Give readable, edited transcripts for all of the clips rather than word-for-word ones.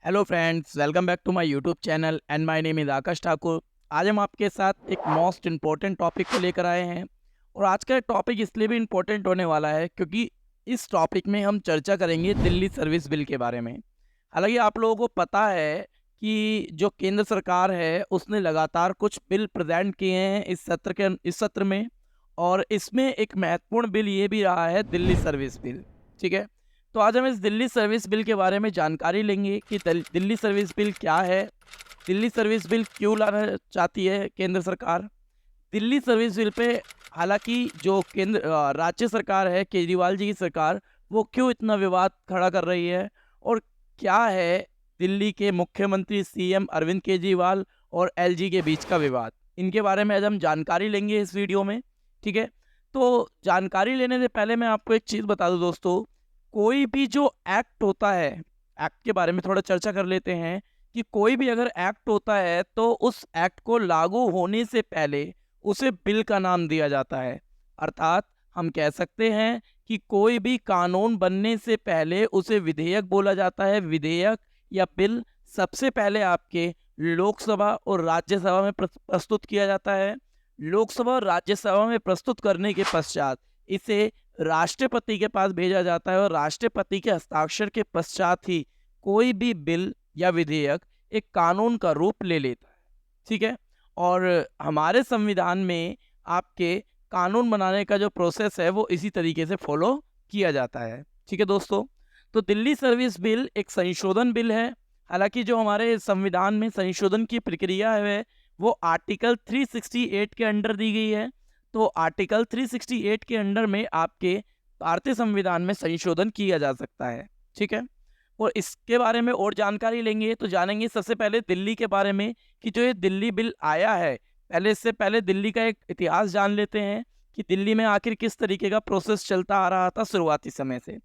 Hello friends, welcome back to my YouTube channel and my name is Akash Thakur. आज हम आपके साथ एक मोस्ट इम्पॉर्टेंट टॉपिक को लेकर आए हैं। और आज का टॉपिक इसलिए भी इम्पोर्टेंट होने वाला है क्योंकि इस टॉपिक में हम चर्चा करेंगे दिल्ली सर्विस बिल के बारे में। हालांकि आप लोगों को पता है कि जो केंद्र सरकार है उसने लगातार कुछ बिल प्रेजेंट किए हैं इस सत्र में। और इसमें एक महत्वपूर्ण बिल ये भी रहा है दिल्ली सर्विस बिल। ठीक है, तो आज हम इस दिल्ली सर्विस बिल के बारे में जानकारी लेंगे कि दिल्ली सर्विस बिल क्या है, दिल्ली सर्विस बिल क्यों लाना चाहती है केंद्र सरकार, दिल्ली सर्विस बिल पे हालांकि जो राज्य सरकार है, केजरीवाल जी की सरकार, वो क्यों इतना विवाद खड़ा कर रही है, और क्या है दिल्ली के मुख्यमंत्री सीएम अरविंद केजरीवाल और एलजी के बीच का विवाद। इनके बारे में आज हम जानकारी लेंगे इस वीडियो में। ठीक है, तो जानकारी लेने से पहले मैं आपको एक चीज़ बता दूं दोस्तों, कोई भी जो एक्ट होता है, एक्ट के बारे में थोड़ा चर्चा कर लेते हैं कि कोई भी अगर एक्ट होता है तो उस एक्ट को लागू होने से पहले उसे बिल का नाम दिया जाता है। अर्थात हम कह सकते हैं कि कोई भी कानून बनने से पहले उसे विधेयक बोला जाता है। विधेयक या बिल सबसे पहले आपके लोकसभा और राज्यसभा में प्रस्तुत किया जाता है। लोकसभा और राज्यसभा में प्रस्तुत करने के पश्चात इसे राष्ट्रपति के पास भेजा जाता है और राष्ट्रपति के हस्ताक्षर के पश्चात ही कोई भी बिल या विधेयक एक कानून का रूप ले लेता है। ठीक है, और हमारे संविधान में आपके कानून बनाने का जो प्रोसेस है वो इसी तरीके से फॉलो किया जाता है। ठीक है दोस्तों, तो दिल्ली सर्विस बिल एक संशोधन बिल है। हालांकि जो हमारे संविधान में संशोधन की प्रक्रिया है वो आर्टिकल 368 के अंडर दी गई है। तो आर्टिकल 368 के अंडर में आपके भारतीय संविधान में संशोधन किया जा सकता है। ठीक है, और इसके बारे में और जानकारी लेंगे तो जानेंगे सबसे पहले दिल्ली के बारे में कि जो ये दिल्ली बिल आया है, पहले इससे पहले दिल्ली का एक इतिहास जान लेते हैं कि दिल्ली में आखिर किस तरीके का प्रोसेस चलता आ रहा था शुरुआती समय से।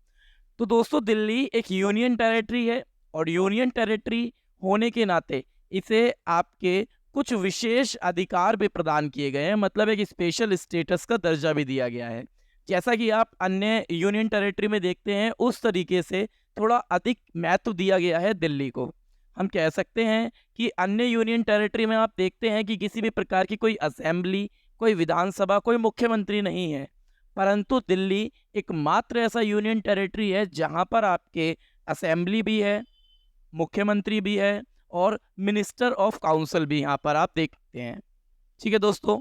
तो दोस्तों, दिल्ली एक यूनियन टेरिटरी है और यूनियन टेरिटरी होने के नाते इसे आपके कुछ विशेष अधिकार भी प्रदान किए गए हैं, मतलब एक स्पेशल स्टेटस का दर्जा भी दिया गया है। जैसा कि आप अन्य यूनियन टेरिटरी में देखते हैं उस तरीके से थोड़ा अधिक महत्व दिया गया है दिल्ली को। हम कह सकते हैं कि अन्य यूनियन टेरिटरी में आप देखते हैं कि किसी भी प्रकार की कोई असेंबली, कोई विधानसभा, कोई मुख्यमंत्री नहीं है, परंतु दिल्ली एकमात्र ऐसा यूनियन टेरिटरी है जहां पर आपके असेंबली भी है, मुख्यमंत्री भी है और मिनिस्टर ऑफ काउंसिल भी यहाँ पर आप देखते हैं। ठीक है दोस्तों,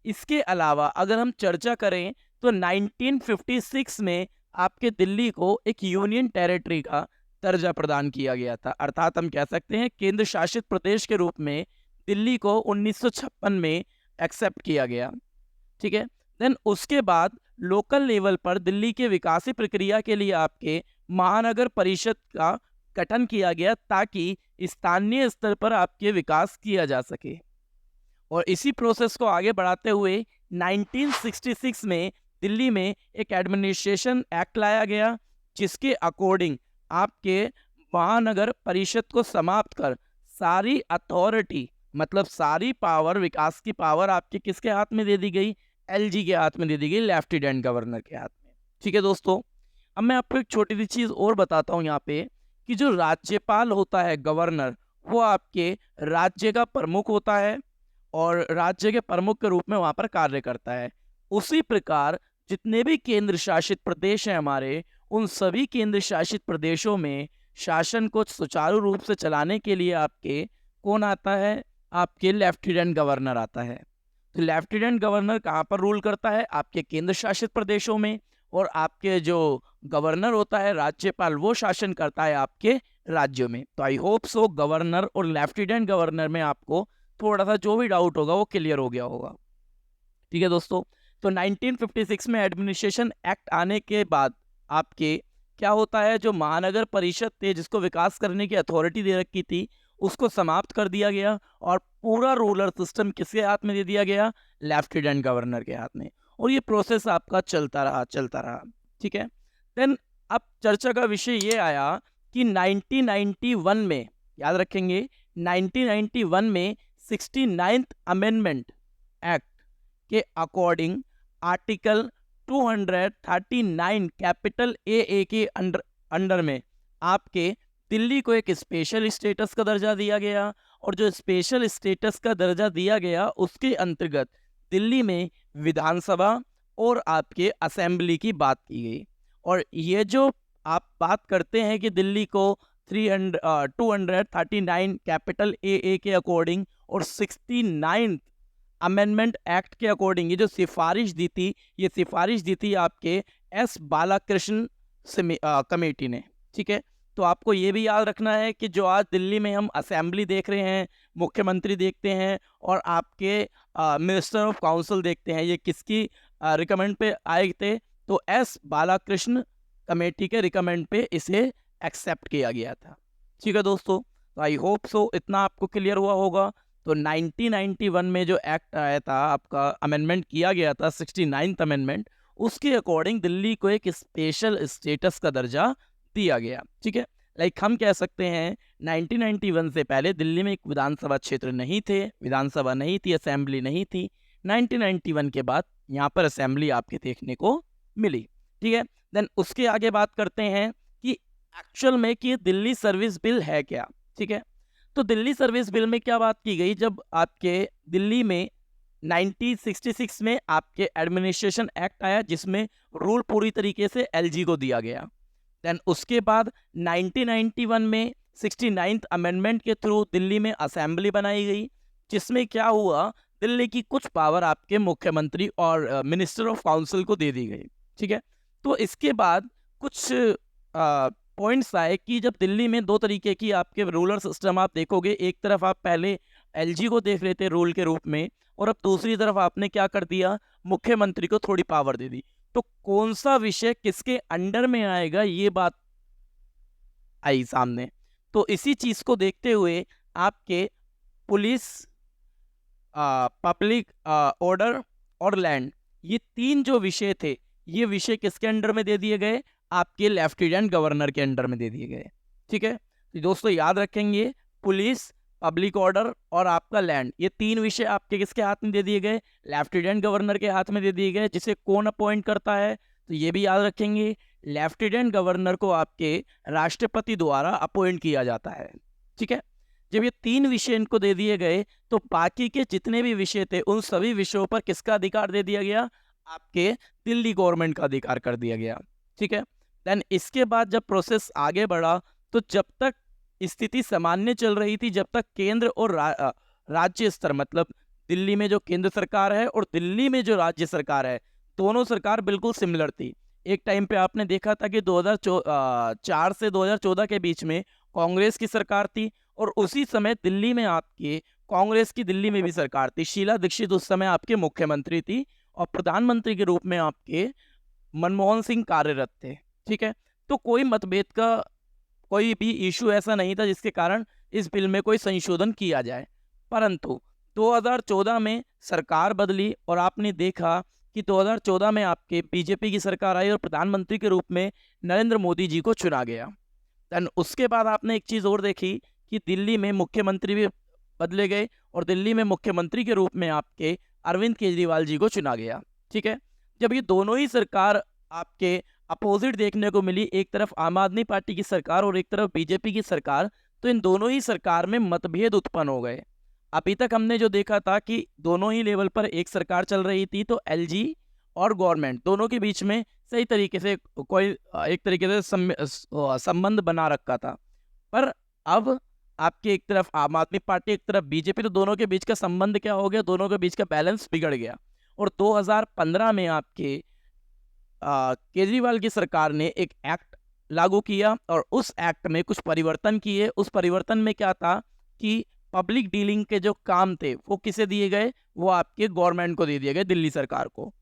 इसके अलावा अगर हम चर्चा करें तो 1956 में आपके दिल्ली को एक यूनियन टेरिटरी का दर्जा प्रदान किया गया था। अर्थात हम कह सकते हैं केंद्र शासित प्रदेश के रूप में दिल्ली को 1956 में एक्सेप्ट किया गया। ठीक है, देन उसके बाद लोकल लेवल पर दिल्ली के विकासी प्रक्रिया के लिए आपके महानगर परिषद का गठन किया गया ताकि स्थानीय स्तर पर आपके विकास किया जा सके। और इसी प्रोसेस को आगे बढ़ाते हुए 1966 में दिल्ली में एक एडमिनिस्ट्रेशन एक्ट लाया गया जिसके अकॉर्डिंग आपके महानगर परिषद को समाप्त कर सारी अथॉरिटी, मतलब सारी पावर, विकास की पावर आपके किसके हाथ में दे दी गई? एलजी के हाथ में दे दी गई, लेफ्टिनेंट गवर्नर के हाथ में। ठीक है दोस्तों, अब मैं आपको एक छोटी सी चीज़ और बताता हूँ यहाँ पे कि जो राज्यपाल होता है, गवर्नर, वो आपके राज्य का प्रमुख होता है और राज्य के प्रमुख के रूप में वहाँ पर कार्य करता है। उसी प्रकार जितने भी केंद्र शासित प्रदेश हैं हमारे, उन सभी केंद्र शासित प्रदेशों में शासन को सुचारू रूप से चलाने के लिए आपके कौन आता है? आपके लेफ्टिनेंट गवर्नर आता है। तो लेफ्टिनेंट गवर्नर कहाँ पर रूल करता है? आपके केंद्र शासित प्रदेशों में। और आपके जो गवर्नर होता है, राज्यपाल, वो शासन करता है आपके राज्यों में। तो आई होप सो गवर्नर और लेफ्टिनेंट गवर्नर में आपको थोड़ा सा जो भी डाउट होगा वो क्लियर हो गया होगा। ठीक है दोस्तों, तो 1956 में एडमिनिस्ट्रेशन एक्ट आने के बाद आपके क्या होता है, जो महानगर परिषद थे जिसको विकास करने की अथॉरिटी दे रखी थी उसको समाप्त कर दिया गया और पूरा रूलर सिस्टम किसके हाथ में दे दिया गया? लेफ्टिनेंट गवर्नर के हाथ में। और ये प्रोसेस आपका चलता रहा। ठीक है, देन अब चर्चा का विषय ये आया कि 1991 में, याद रखेंगे, 1991 में 69th अमेंडमेंट एक्ट के अकॉर्डिंग आर्टिकल 239 कैपिटल ए के अंडर में आपके दिल्ली को एक स्पेशल स्टेटस का दर्जा दिया गया, और जो स्पेशल स्टेटस का दर्जा दिया गया उसके अंतर्गत दिल्ली में विधानसभा और आपके असेंबली की बात की गई। और ये जो आप बात करते हैं कि दिल्ली को 239 कैपिटल ए के अकॉर्डिंग और 69 अमेंडमेंट एक्ट के अकॉर्डिंग ये जो सिफारिश दी थी, ये सिफारिश दी थी आपके एस बालाकृष्ण कमेटी ने। ठीक है, तो आपको ये भी याद रखना है कि जो आज दिल्ली में हम असेंबली देख रहे हैं, मुख्यमंत्री देखते हैं और आपके मिनिस्टर ऑफ काउंसिल देखते हैं, ये किसकी रिकमेंड पे आए थे? तो एस बालाकृष्ण कमेटी के रिकमेंड पे इसे एक्सेप्ट किया गया था। ठीक है दोस्तों, तो आई होप सो इतना आपको क्लियर हुआ होगा। तो 1991 में जो एक्ट आया था, आपका अमेंडमेंट किया गया था 69th अमेंडमेंट, उसके अकॉर्डिंग दिल्ली को एक स्पेशल स्टेटस का दर्जा दिया गया। ठीक है, लाइक हम कह सकते हैं 1991 से पहले दिल्ली में एक विधानसभा क्षेत्र नहीं थे, विधानसभा नहीं थी, असेंबली नहीं थी। 1991 के बाद यहाँ पर असेंबली आपके देखने को मिली। ठीक है, देन उसके आगे बात करते हैं कि एक्चुअल में कि दिल्ली सर्विस बिल है क्या। ठीक है, तो दिल्ली सर्विस बिल में क्या बात की गई, जब आपके दिल्ली में 1966 में आपके एडमिनिस्ट्रेशन एक्ट आया जिसमें रूल पूरी तरीके से एलजी को दिया गया। देन उसके बाद 1991 में 69th अमेंडमेंट के थ्रू दिल्ली में असेंबली बनाई गई, जिसमें क्या हुआ, दिल्ली की कुछ पावर आपके मुख्यमंत्री और मिनिस्टर ऑफ काउंसिल को दे दी गई। ठीक है, तो इसके बाद कुछ पॉइंट्स आए कि जब दिल्ली में दो तरीके की आपके रूलर सिस्टम आप देखोगे, एक तरफ आप पहले एलजी को देख रहे थे रूल के रूप में, और अब दूसरी तरफ आपने क्या कर दिया, मुख्यमंत्री को थोड़ी पावर दे दी। तो कौन सा विषय किसके अंडर में आएगा, ये बात आई सामने। तो इसी चीज को देखते हुए आपके पुलिस, पब्लिक ऑर्डर और लैंड, ये तीन जो विषय थे, ये विषय किसके अंडर में दे दिए गए, आपके लेफ्टिनेंट गवर्नर के अंडर में दे दिए गए। ठीक है, तो दोस्तों याद रखेंगे, पुलिस, पब्लिक ऑर्डर और आपका लैंड, ये तीन विषय आपके किसके हाथ में दे दिए गए, लेफ्टिनेंट गवर्नर के हाथ में दे दिए गए, जिसे कौन अपॉइंट करता है, तो ये भी याद रखेंगे, लेफ्टिनेंट गवर्नर को आपके राष्ट्रपति द्वारा अपॉइंट किया जाता है। ठीक है, जब ये तीन विषय इनको दे दिए गए, तो बाकी के जितने भी विषय थे उन सभी विषयों पर किसका अधिकार दे दिया गया, आपके दिल्ली गवर्नमेंट का अधिकार कर दिया गया। ठीक है, देन इसके बाद जब प्रोसेस आगे बढ़ा, तो जब तक स्थिति सामान्य चल रही थी, जब तक केंद्र और राज्य स्तर, मतलब दिल्ली में जो केंद्र सरकार है और दिल्ली में जो राज्य सरकार है, दोनों सरकार बिल्कुल सिमिलर थी। एक टाइम पे आपने देखा था कि 2004 से 2014 के बीच में कांग्रेस की सरकार थी, और उसी समय दिल्ली में आपके कांग्रेस की दिल्ली में भी सरकार थी। शीला दीक्षित उस समय आपके मुख्यमंत्री थी और प्रधानमंत्री के रूप में आपके मनमोहन सिंह कार्यरत थे। ठीक है, तो कोई मतभेद का कोई भी इशू ऐसा नहीं था जिसके कारण इस बिल में कोई संशोधन किया जाए। परंतु 2014 में सरकार बदली और आपने देखा कि 2014 में आपके बीजेपी की सरकार आई और प्रधानमंत्री के रूप में नरेंद्र मोदी जी को चुना गया। देन उसके बाद आपने एक चीज़ और देखी कि दिल्ली में मुख्यमंत्री भी बदले गए और दिल्ली में मुख्यमंत्री के रूप में आपके अरविंद केजरीवाल जी को चुना गया। ठीक है, जब ये दोनों ही सरकार आपके अपोजिट देखने को मिली, एक तरफ आम आदमी पार्टी की सरकार और एक तरफ बीजेपी की सरकार, तो इन दोनों ही सरकार में मतभेद उत्पन्न हो गए। अभी तक हमने जो देखा था कि दोनों ही लेवल पर एक सरकार चल रही थी, तो एलजी और गवर्नमेंट दोनों के बीच में सही तरीके से कोई एक तरीके से संबंध बना रखा था। पर अब आपके एक तरफ आम आदमी पार्टी, एक तरफ बीजेपी, तो दोनों के बीच का संबंध क्या हो गया, दोनों के बीच का बैलेंस बिगड़ गया। और 2015 में आपके केजरीवाल की सरकार ने एक एक्ट लागू किया और उस एक्ट में कुछ परिवर्तन किए। उस परिवर्तन में क्या था कि पब्लिक डीलिंग के जो काम थे वो किसे दिए गए, वो आपके गवर्नमेंट को दे दिए गए, दिल्ली सरकार को,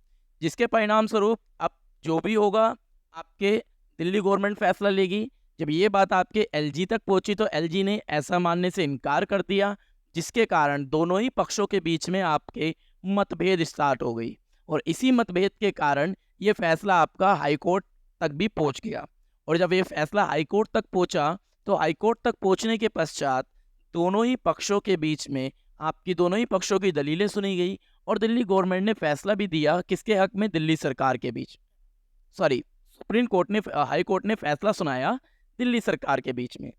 जिसके परिणाम स्वरूप अब जो भी होगा आपके दिल्ली गवर्नमेंट फैसला लेगी। जब ये बात आपके एलजी तक पहुंची तो एलजी ने ऐसा मानने से इनकार कर दिया, जिसके कारण दोनों ही पक्षों के बीच में आपके मतभेद स्टार्ट हो गई और इसी मतभेद के कारण ये फैसला आपका हाईकोर्ट तक भी पहुंच गया। और जब ये फैसला हाईकोर्ट तक पहुंचा तो हाईकोर्ट तक पहुंचने के पश्चात दोनों ही पक्षों के बीच में आपकी दोनों ही पक्षों की दलीलें सुनी गई और दिल्ली गवर्नमेंट ने फैसला भी दिया किसके हक में, दिल्ली सरकार के बीच, सुप्रीम कोर्ट ने, हाई कोर्ट ने फैसला सुनाया दिल्ली सरकार के बीच में।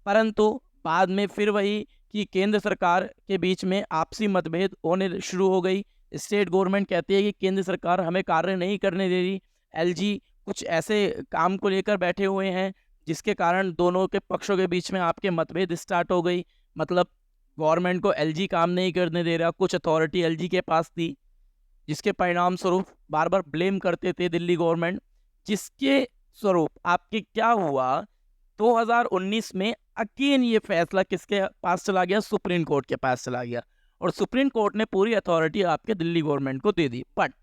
परंतु बाद में फिर वही कि केंद्र सरकार के बीच में आपसी मतभेद होने शुरू हो गई। स्टेट गवर्नमेंट कहती है कि केंद्र सरकार हमें कार्य नहीं करने दे रही, एलजी कुछ ऐसे काम को लेकर बैठे हुए हैं जिसके कारण दोनों के पक्षों के बीच में आपके मतभेद स्टार्ट हो गई। मतलब गवर्नमेंट को एलजी काम नहीं करने दे रहा, कुछ अथॉरिटी एलजी के पास थी, जिसके परिणाम स्वरूप बार बार ब्लेम करते थे दिल्ली गवर्नमेंट, जिसके स्वरूप आपके क्या हुआ, 2019 में अगेन ये फैसला किसके पास चला गया, सुप्रीम कोर्ट के पास चला गया और सुप्रीम कोर्ट ने पूरी अथॉरिटी आपके दिल्ली गवर्नमेंट को दे दी। बट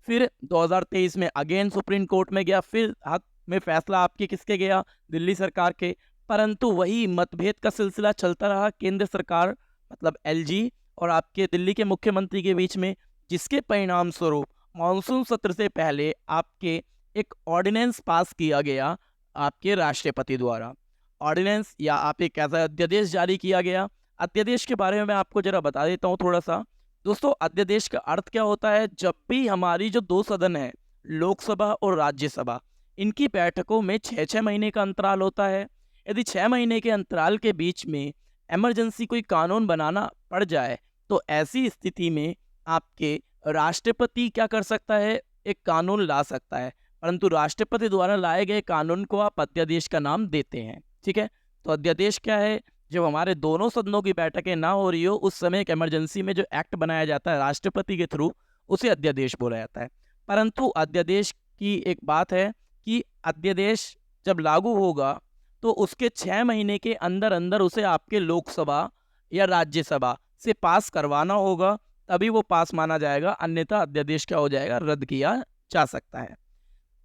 फिर 2023 में अगेन सुप्रीम कोर्ट में गया, फिर हक में फैसला आपके किसके गया, दिल्ली सरकार के। परंतु वही मतभेद का सिलसिला चलता रहा केंद्र सरकार मतलब एलजी और आपके दिल्ली के मुख्यमंत्री के बीच में, जिसके परिणाम स्वरूप मानसून सत्र से पहले आपके एक ऑर्डिनेंस पास किया गया आपके राष्ट्रपति द्वारा। ऑर्डिनेंस या आप एक ऐसा अध्यादेश जारी किया गया। अध्यादेश के बारे में मैं आपको जरा बता देता हूँ थोड़ा सा। दोस्तों, अध्यादेश का अर्थ क्या होता है, जब भी हमारी जो दो सदन है, लोकसभा और राज्यसभा, इनकी बैठकों में 6-6 महीने का अंतराल होता है। यदि 6 महीने के अंतराल के बीच में इमरजेंसी कोई कानून बनाना पड़ जाए तो ऐसी स्थिति में आपके राष्ट्रपति क्या कर सकता है, एक कानून ला सकता है। परंतु राष्ट्रपति द्वारा लाए गए कानून को आप अध्यादेश का नाम देते हैं। ठीक है, तो अध्यादेश क्या है, जब हमारे दोनों सदनों की बैठकें ना हो रही हो उस समय एक इमरजेंसी में जो एक्ट बनाया जाता है राष्ट्रपति के थ्रू, उसे अध्यादेश बोला जाता है। परंतु अध्यादेश की एक बात है कि अध्यादेश जब लागू होगा तो उसके 6 महीने के अंदर अंदर उसे आपके लोकसभा या राज्यसभा से पास करवाना होगा, तभी वो पास माना जाएगा, अन्यथा अध्यादेश क्या हो जाएगा, रद्द किया जा सकता है।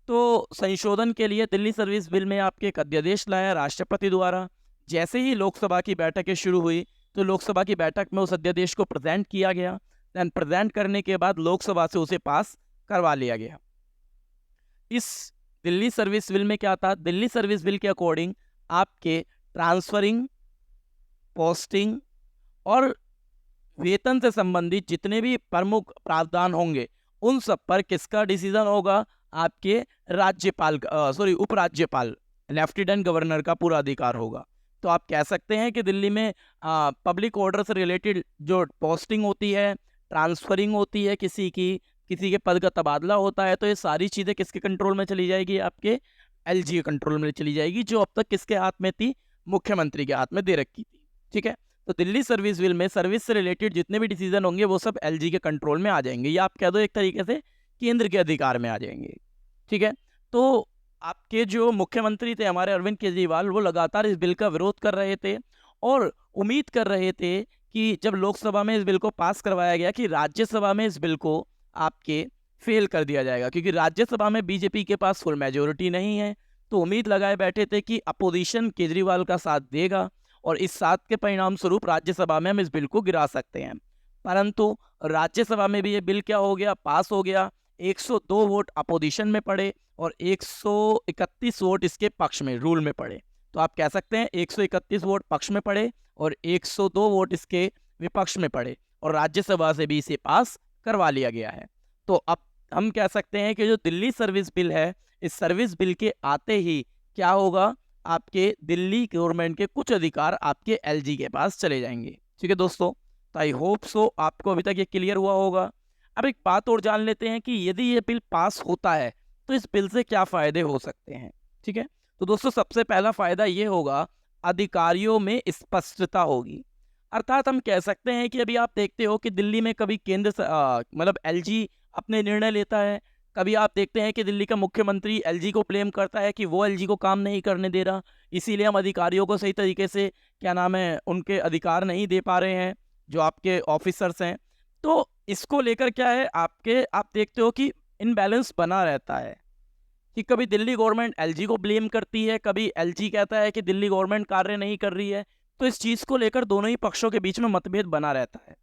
तो संशोधन के लिए दिल्ली सर्विस बिल में आपके एक अध्यादेश लाया राष्ट्रपति द्वारा। जैसे ही लोकसभा की बैठकें शुरू हुई तो लोकसभा की बैठक में उस अध्यादेश को प्रेजेंट किया गया। देन प्रेजेंट करने के बाद लोकसभा से उसे पास करवा लिया गया। इस दिल्ली सर्विस बिल में क्या था, दिल्ली सर्विस बिल के अकॉर्डिंग आपके ट्रांसफरिंग, पोस्टिंग और वेतन से संबंधित जितने भी प्रमुख प्रावधान होंगे उन सब पर किसका डिसीजन होगा, आपके राज्यपाल का उपराज्यपाल लेफ्टिनेंट गवर्नर का पूरा अधिकार होगा। तो आप कह सकते हैं कि दिल्ली में पब्लिक ऑर्डर से रिलेटेड जो पोस्टिंग होती है, ट्रांसफरिंग होती है, किसी के पद का तबादला होता है, तो ये सारी चीज़ें किसके कंट्रोल में चली जाएगी, आपके एलजी के कंट्रोल में चली जाएगी, जो अब तक किसके हाथ में थी, मुख्यमंत्री के हाथ में दे रखी थी। ठीक है, तो दिल्ली सर्विस बिल में सर्विस से रिलेटेड जितने भी डिसीजन होंगे वो सब एलजी के कंट्रोल में आ जाएंगे, या आप कह दो एक तरीके से केंद्र के अधिकार में आ जाएंगे। ठीक है, तो आपके जो मुख्यमंत्री थे हमारे अरविंद केजरीवाल, वो लगातार इस बिल का विरोध कर रहे थे और उम्मीद कर रहे थे कि जब लोकसभा में इस बिल को पास करवाया गया कि राज्यसभा में इस बिल को आपके फेल कर दिया जाएगा, क्योंकि राज्यसभा में बीजेपी के पास फुल मेजोरिटी नहीं है। तो उम्मीद लगाए बैठे थे कि अपोजिशन केजरीवाल का साथ देगा और इस साथ के परिणाम स्वरूप राज्यसभा में हम इस बिल को गिरा सकते हैं। परंतु राज्यसभा में भी ये बिल क्या हो गया, पास हो गया। 102 वोट अपोजिशन में पड़े और 131 वोट इसके पक्ष में, रूल में पड़े। तो आप कह सकते हैं 131 वोट पक्ष में पड़े और 102 वोट इसके विपक्ष में पड़े और राज्यसभा से भी इसे पास करवा लिया गया है। तो अब हम कह सकते हैं कि जो दिल्ली सर्विस बिल है, इस सर्विस बिल के आते ही क्या होगा, आपके दिल्ली गवर्नमेंट के कुछ अधिकार आपके एलजी के पास चले जाएंगे। ठीक है दोस्तों, तो आई होप सो आपको अभी तक ये क्लियर हुआ होगा। अब एक बात और जान लेते हैं कि यदि ये बिल पास होता है तो इस बिल से क्या फ़ायदे हो सकते हैं। ठीक है, तो दोस्तों सबसे पहला फ़ायदा ये होगा, अधिकारियों में स्पष्टता होगी। अर्थात हम कह सकते हैं कि अभी आप देखते हो कि दिल्ली में कभी मतलब एलजी अपने निर्णय लेता है, कभी आप देखते हैं कि दिल्ली का मुख्यमंत्री एलजी को ब्लेम करता है कि वो एलजी को काम नहीं करने दे रहा, इसीलिए हम अधिकारियों को सही तरीके से क्या नाम है उनके अधिकार नहीं दे पा रहे हैं, जो आपके ऑफिसर्स हैं। तो इसको लेकर क्या है, आप देखते हो कि इनबैलेंस बना रहता है कि कभी दिल्ली गवर्नमेंट एलजी को ब्लेम करती है, कभी एलजी कहता है कि दिल्ली गवर्नमेंट कार्य नहीं कर रही है। तो इस चीज़ को लेकर दोनों ही पक्षों के बीच में मतभेद बना रहता है।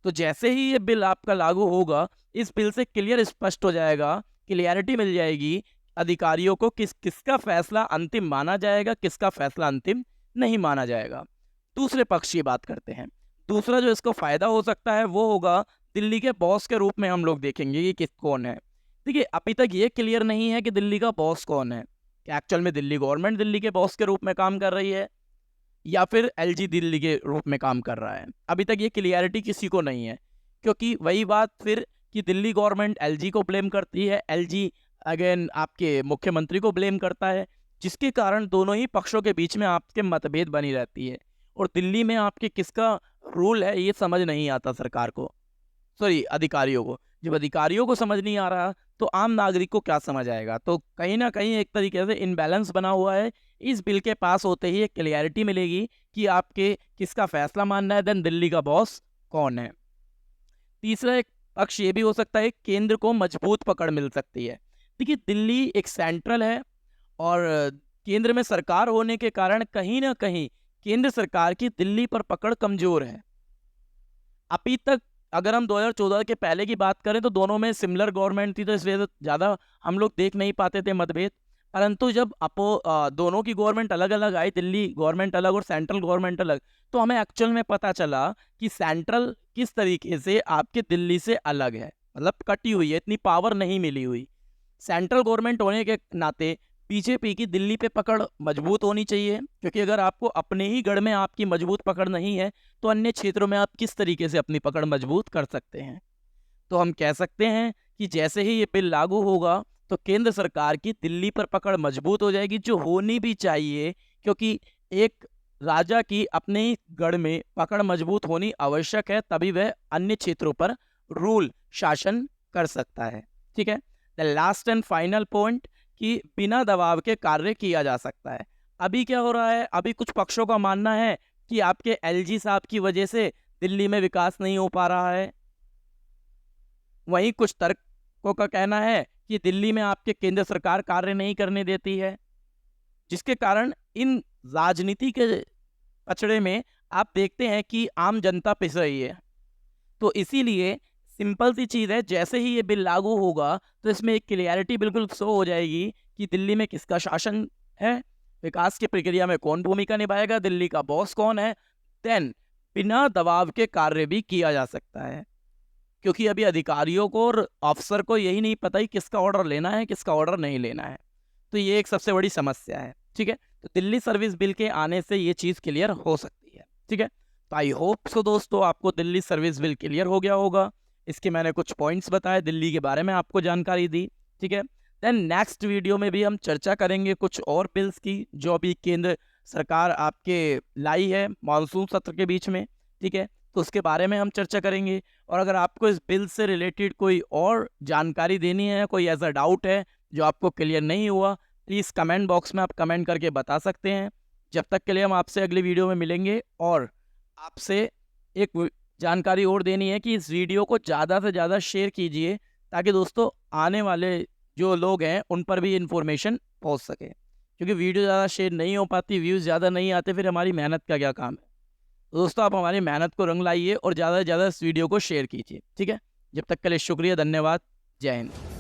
तो जैसे ही ये बिल आपका लागू होगा, इस बिल से क्लियर स्पष्ट हो जाएगा, क्लियरिटी मिल जाएगी अधिकारियों को किसका फैसला अंतिम माना जाएगा, किसका फैसला अंतिम नहीं माना जाएगा। दूसरे पक्ष की बात करते हैं। दूसरा जो इसको फ़ायदा हो सकता है वो होगा, दिल्ली के बॉस के रूप में हम लोग देखेंगे कि कौन है। देखिए, अभी तक ये क्लियर नहीं है कि दिल्ली का बॉस कौन है, कि एक्चुअल में दिल्ली गवर्नमेंट दिल्ली के बॉस के रूप में काम कर रही है या फिर एलजी दिल्ली के रूप में काम कर रहा है। अभी तक ये क्लियरिटी किसी को नहीं है, क्योंकि वही बात फिर कि दिल्ली गवर्नमेंट एलजी को ब्लेम करती है, एलजी अगेन आपके मुख्यमंत्री को ब्लेम करता है, जिसके कारण दोनों ही पक्षों के बीच में आपके मतभेद बनी रहती है। और दिल्ली में आपके किसका रूल है ये समझ नहीं आता सरकार को, सॉरी अधिकारियों को। जब अधिकारियों को समझ नहीं आ रहा तो आम नागरिक को क्या समझ आएगा। तो कहीं ना कहीं एक तरीके से इनबैलेंस बना हुआ है। इस बिल के पास होते ही एक क्लियरिटी मिलेगी कि आपके किसका फैसला मानना है, देन दिल्ली का बॉस कौन है। तीसरा एक पक्ष ये भी हो सकता है, केंद्र को मजबूत पकड़ मिल सकती है। देखिए दिल्ली एक सेंट्रल है और केंद्र में सरकार होने के कारण कहीं ना कहीं केंद्र सरकार की दिल्ली पर पकड़ कमजोर है। अभी तक अगर हम 2014 के पहले की बात करें तो दोनों में सिमिलर गवर्नमेंट थी, तो इस वजह से ज़्यादा हम लोग देख नहीं पाते थे मतभेद। परंतु जब दोनों की गवर्नमेंट अलग अलग आई, दिल्ली गवर्नमेंट अलग और सेंट्रल गवर्नमेंट अलग, तो हमें एक्चुअल में पता चला कि सेंट्रल किस तरीके से आपके दिल्ली से अलग है, मतलब कटी हुई है, इतनी पावर नहीं मिली हुई। सेंट्रल गवर्नमेंट होने के नाते बीजेपी की दिल्ली पे पकड़ मजबूत होनी चाहिए, क्योंकि अगर आपको अपने ही गढ़ में आपकी मजबूत पकड़ नहीं है तो अन्य क्षेत्रों में आप किस तरीके से अपनी पकड़ मजबूत कर सकते हैं। तो हम कह सकते हैं कि जैसे ही ये बिल लागू होगा तो केंद्र सरकार की दिल्ली पर पकड़ मजबूत हो जाएगी, जो होनी भी चाहिए, क्योंकि एक राजा की अपने ही गढ़ में पकड़ मजबूत होनी आवश्यक है, तभी वह अन्य क्षेत्रों पर रूल शासन कर सकता है। ठीक है, the last and final point कि बिना दबाव के कार्य किया जा सकता है। अभी क्या हो रहा है, अभी कुछ पक्षों का मानना है कि आपके एलजी साहब की वजह से दिल्ली में विकास नहीं हो पा रहा है। वहीं कुछ तर्कों का कहना है कि दिल्ली में आपके केंद्र सरकार कार्य नहीं करने देती है, जिसके कारण इन राजनीति के पचड़े में आप देखते हैं कि आम जनता पिस रही है। तो इसीलिए सिंपल सी चीज़ है, जैसे ही ये बिल लागू होगा तो इसमें एक क्लियरिटी बिल्कुल शो हो जाएगी कि दिल्ली में किसका शासन है, विकास की प्रक्रिया में कौन भूमिका निभाएगा, दिल्ली का बॉस कौन है। देन बिना दबाव के कार्य भी किया जा सकता है, क्योंकि अभी अधिकारियों को और अफसर को यही नहीं पता ही किसका ऑर्डर लेना है किसका ऑर्डर नहीं लेना है। तो ये एक सबसे बड़ी समस्या है। ठीक है, तो दिल्ली सर्विस बिल के आने से ये चीज़ क्लियर हो सकती है। ठीक है, तो आई होप सो दोस्तों आपको दिल्ली सर्विस बिल क्लियर हो गया होगा। इसके मैंने कुछ पॉइंट्स बताए, दिल्ली के बारे में आपको जानकारी दी। ठीक है, देन नेक्स्ट वीडियो में भी हम चर्चा करेंगे कुछ और बिल्स की जो अभी केंद्र सरकार आपके लाई है मानसून सत्र के बीच में। ठीक है, तो उसके बारे में हम चर्चा करेंगे। और अगर आपको इस बिल से रिलेटेड कोई और जानकारी देनी है, कोई ऐसा डाउट है जो आपको क्लियर नहीं हुआ, प्लीज़ कमेंट बॉक्स में आप कमेंट करके बता सकते हैं। जब तक के लिए हम आपसे अगली वीडियो में मिलेंगे। और आपसे एक जानकारी और देनी है कि इस वीडियो को ज़्यादा से ज़्यादा शेयर कीजिए, ताकि दोस्तों आने वाले जो लोग हैं उन पर भी इन्फॉर्मेशन पहुंच सके, क्योंकि वीडियो ज़्यादा शेयर नहीं हो पाती, व्यूज़ ज़्यादा नहीं आते, फिर हमारी मेहनत का क्या काम है। तो दोस्तों आप हमारी मेहनत को रंग लाइए और ज़्यादा से ज़्यादा इस वीडियो को शेयर कीजिए। ठीक है, जब तक के लिए शुक्रिया, धन्यवाद, जय हिंद।